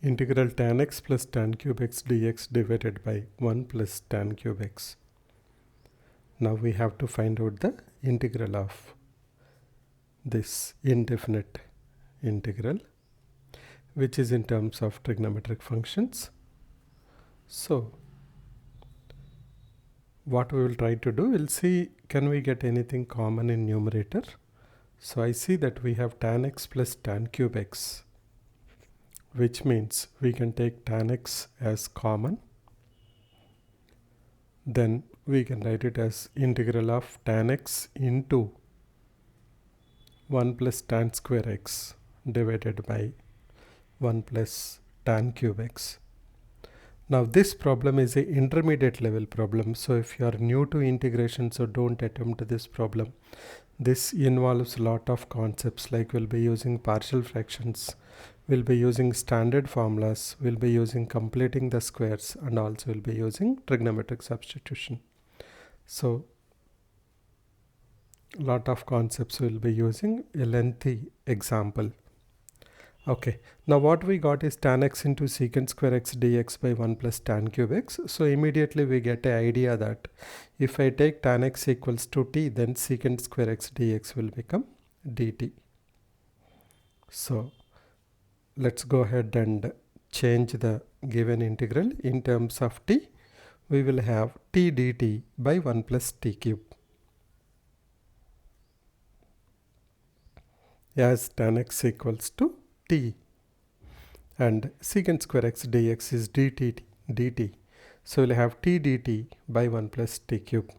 integral tan x plus tan cube x dx divided by 1 plus tan cube x. Now we have to find out the integral of this indefinite integral, which is in terms of trigonometric functions. So what we will try to do, we'll see can we get anything common in numerator. So I see that we have tan x plus tan cube x, which means we can take tan x as common. Then we can write it as integral of tan x into 1 plus tan square x divided by 1 plus tan cube x. Now this problem is an intermediate level problem. So if you are new to integration, so don't attempt this problem. This involves a lot of concepts, like we'll be using partial fractions, we'll be using standard formulas, we'll be using completing the squares, and also we'll be using trigonometric substitution. So a lot of concepts we'll be using, a lengthy example. Okay, now what we got is tan x into secant square x dx by 1 plus tan cube x. So immediately we get an idea that if I take tan x equals to t, then secant square x dx will become dt. So let's go ahead and change the given integral. In terms of t, we will have t dt by 1 plus t cube, as tan x equals to t, and secant square x dx is dt. So we'll have t dt by 1 plus t cube.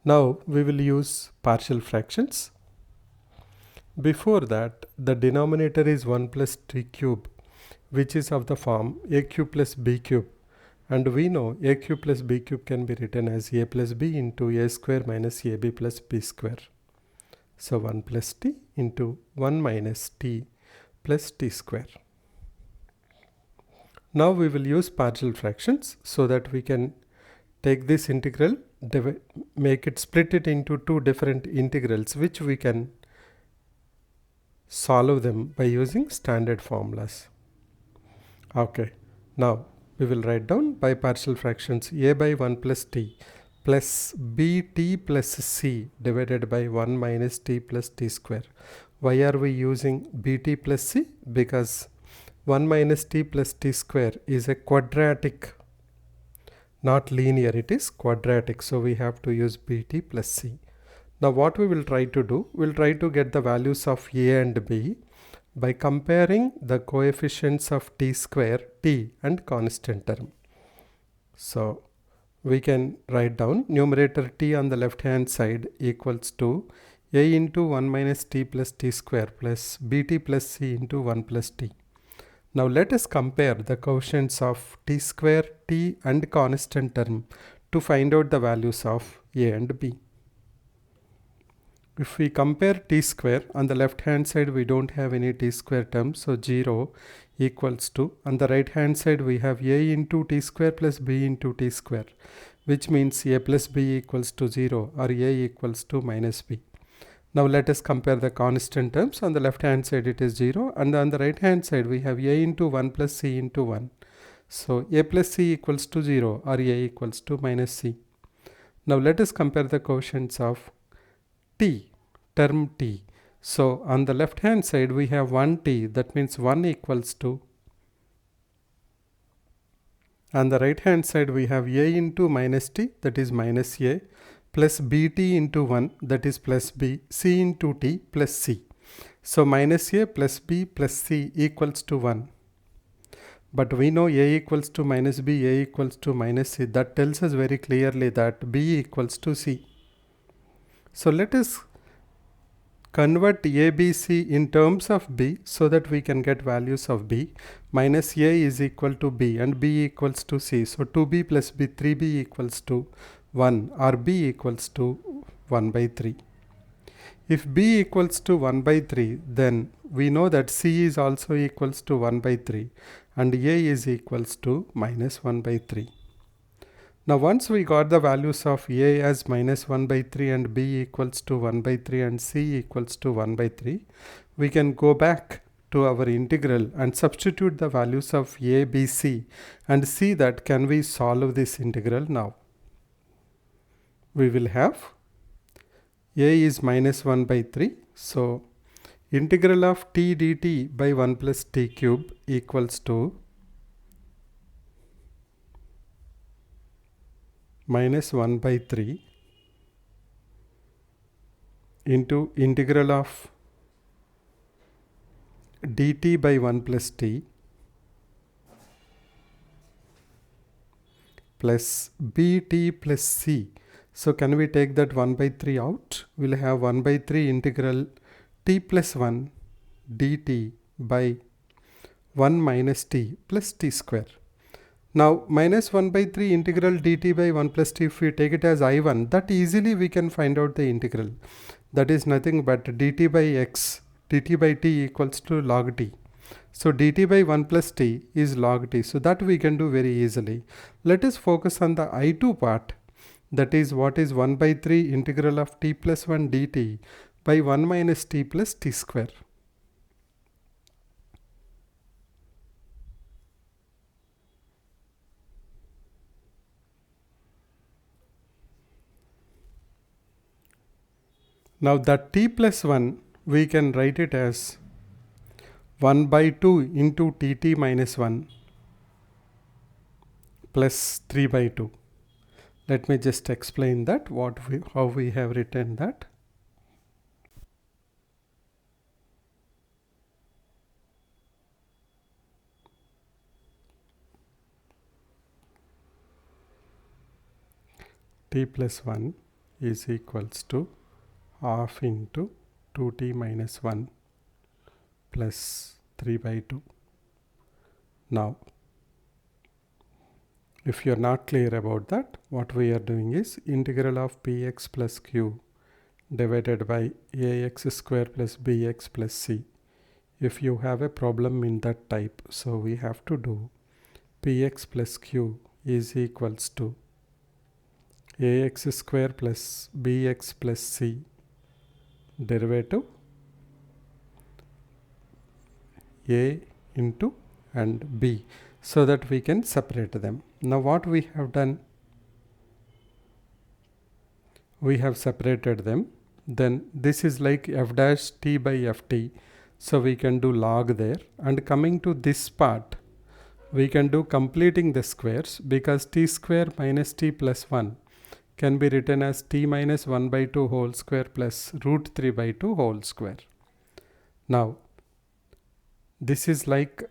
Now we will use partial fractions. Before that, the denominator is 1 plus t cube, which is of the form a cube plus b cube. And we know a cube plus b cube can be written as a plus b into a square minus ab plus b square. So 1 plus t into 1 minus t plus t square. Now we will use partial fractions so that we can take this integral, make it, split it into two different integrals, which we can solve them by using standard formulas. Okay, now we will write down by partial fractions a by 1 plus t plus bt plus c divided by 1 minus t plus t square. Why are we using bt plus c? Because 1 minus t plus t square is a quadratic, not linear, it is quadratic. So we have to use bt plus c. Now what we will try to do, we'll try to get the values of a and b by comparing the coefficients of t square, t, and constant term. So we can write down numerator t on the left hand side equals to a into 1 minus t plus t square plus bt plus c into 1 plus t. Now let us compare the coefficients of t square, t, and constant term to find out the values of a and b. If we compare t square, on the left hand side we don't have any t square term, so 0 equals to, on the right hand side we have a into t square plus b into t square, which means a plus b equals to 0, or a equals to minus b. Now let us compare the constant terms. On the left hand side it is 0, and on the right hand side we have a into 1 plus c into 1. So a plus c equals to 0, or a equals to minus c. Now let us compare the coefficients of t, term t. So on the left hand side we have 1t, that means 1 equals to, on the right hand side we have a into minus t, that is minus a, plus bt into 1, that is plus b, c into t plus c. So minus a plus b plus c equals to 1. But we know a equals to minus b, a equals to minus c. That tells us very clearly that b equals to c. So let us convert a, b, c in terms of b so that we can get values of b. Minus a is equal to b and b equals to c. So 2b plus b, 3b equals to 1, or b equals to 1 by 3. If b equals to 1 by 3, then we know that c is also equals to 1 by 3 and a is equals to minus 1 by 3. Now once we got the values of a as minus 1 by 3 and b equals to 1 by 3 and c equals to 1 by 3, we can go back to our integral and substitute the values of a, b, c and see that can we solve this integral now. We will have a is minus 1 by 3. So integral of t dt by 1 plus t cube equals to minus 1 by 3 into integral of dt by 1 plus t plus bt plus c. So can we take that 1 by 3 out? We'll have 1 by 3 integral t plus 1 dt by 1 minus t plus t square. Now minus 1 by 3 integral dt by 1 plus t, if we take it as I1, that easily we can find out the integral. That is nothing but dt by x, dt by t equals to log t. So dt by 1 plus t is log t. So that we can do very easily. Let us focus on the I2 part. That is what is 1 by 3 integral of t plus 1 dt by 1 minus t plus t square. Now that t plus 1 we can write it as 1 by 2 into tt minus 1 plus 3 by 2. Let me just explain that how we have written that. T plus 1 is equals to half into 2t minus 1 plus 3 by 2. Now, if you are not clear about that, what we are doing is integral of px plus q divided by ax square plus bx plus c. If you have a problem in that type, so we have to do px plus q is equals to ax square plus bx plus c derivative a into and b, so that we can separate them. Now what we have done, we have separated them. Then this is like f dash t by ft, so we can do log there, and coming to this part we can do completing the squares, because t square minus t plus 1 can be written as t minus 1 by 2 whole square plus root 3 by 2 whole square. Now this is like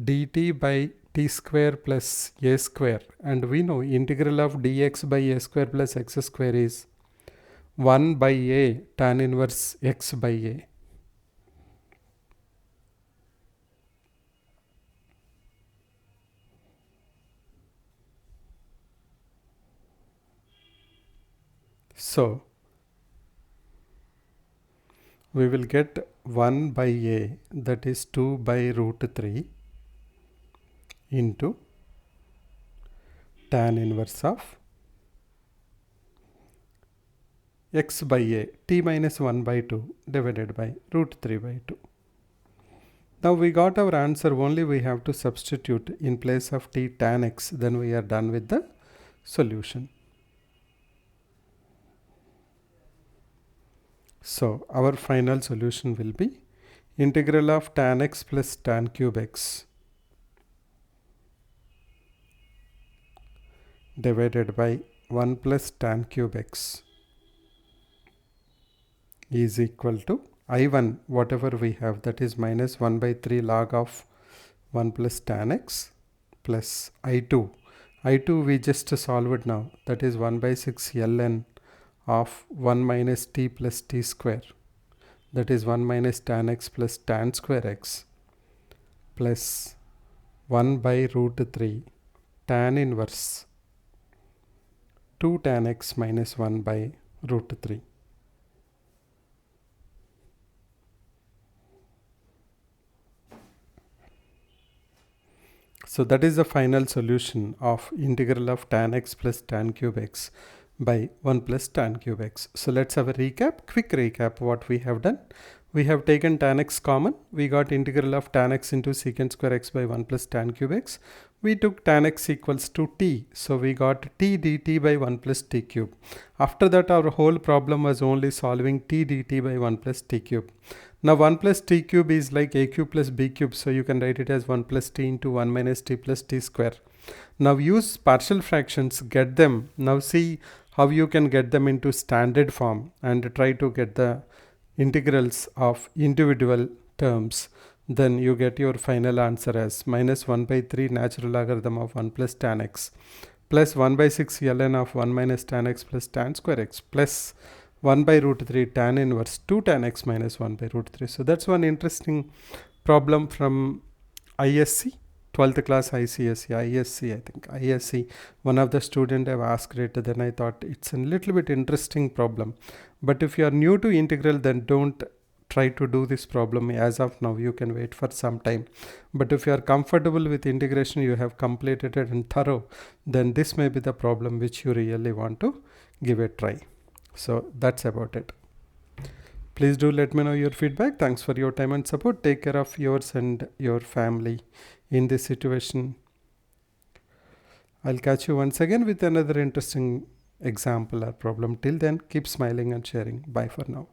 dt by t square plus a square, and we know integral of dx by a square plus x square is 1 by a tan inverse x by a. So we will get 1 by a, that is 2 by root 3 into tan inverse of x by a, t minus 1 by 2 divided by root 3 by 2. Now we got our answer, only we have to substitute in place of t tan x, then we are done with the solution. So our final solution will be integral of tan x plus tan cube x divided by 1 plus tan cube x is equal to I1, whatever we have, that is minus 1 by 3 log of 1 plus tan x plus I2. I2 we just solved now, that is 1 by 6 ln of 1 minus t plus t square, that is 1 minus tan x plus tan square x plus 1 by root 3 tan inverse 2 tan x minus 1 by root 3. So that is the final solution of integral of tan x plus tan cube x by 1 plus tan cube x. So let's have a recap, quick recap what we have done. We have taken tan x common. We got integral of tan x into secant square x by 1 plus tan cube x. We took tan x equals to t. So we got t dt by 1 plus t cube. After that, our whole problem was only solving t dt by 1 plus t cube. Now 1 plus t cube is like a cube plus b cube. So you can write it as 1 plus t into 1 minus t plus t square. Now use partial fractions, get them. Now see how you can get them into standard form and try to get the integrals of individual terms. Then you get your final answer as minus 1 by 3 natural logarithm of 1 plus tan x plus 1 by 6 ln of 1 minus tan x plus tan square x plus 1 by root 3 tan inverse 2 tan x minus 1 by root 3. So that's one interesting problem from ISC. 12th class ICSE, ISC, I think, ISC. One of the student have asked it, then I thought it's a little bit interesting problem. But if you are new to integral, then don't try to do this problem as of now. You can wait for some time. But if you are comfortable with integration, you have completed it and thorough, then this may be the problem which you really want to give a try. So that's about it. Please do let me know your feedback. Thanks for your time and support. Take care of yours and your family in this situation. I'll catch you once again with another interesting example or problem. Till then, keep smiling and sharing. Bye for now.